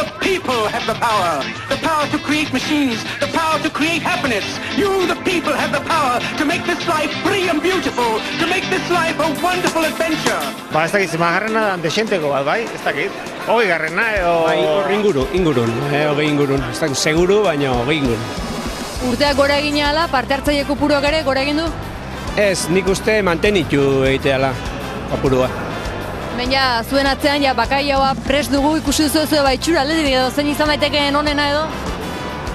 The people have the power to create machines, the power to create happiness. You, the people, have the power to make this life free and beautiful, to make this life a wonderful adventure. Ba, ez dakit, zimagarrena desenteko bat, bai? Ez dakit. Hogei garrena, edo... Bai, ingurun, hogei ingurun. Ez dakit, seguru, baina hogei ingurun. Urteak gora egin ala, parte hartzaile kopuruak ere gora egin du? Ez, nik uste mantenitu egiteala, kopurua. Baina, zuen atzean, ja, bakailaoa prest dugu ikusi duzu bai itxura aldetik edo zein izan daitekeen onena edo?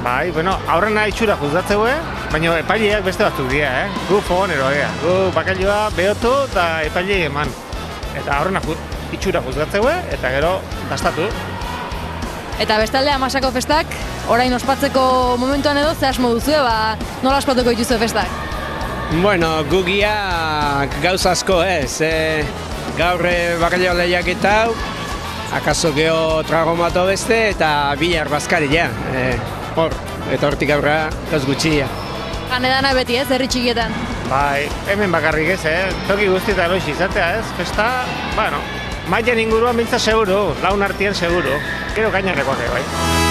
Bai, bueno, aurrena itxura juzgatzeu, baina epaileak beste batzuk dira, Gu fogonero, Gu bakailoa behotu eta epailei eman. Eta aurrena itxura juzgatzeu, eta gero dastatu. Eta bestalde, Amasako festak, orain ospatzeko momentuan edo, ze asmo duzu, nola ospatuko dituzue festak? Bueno, gugia gauza asko ez, gaur bakailao lehiak eta hau, akaso geho tragomato beste eta bilar bazkari ja, hor, eta hortik aurra gauz gutxia. Janedana beti ez, herri txikietan? Bai, hemen bakarrik ez, toki guztietan hoiz izatea ez, festa, bueno, mailen inguruan bintza seguru, laun artien seguru, gero gainarekoak bai.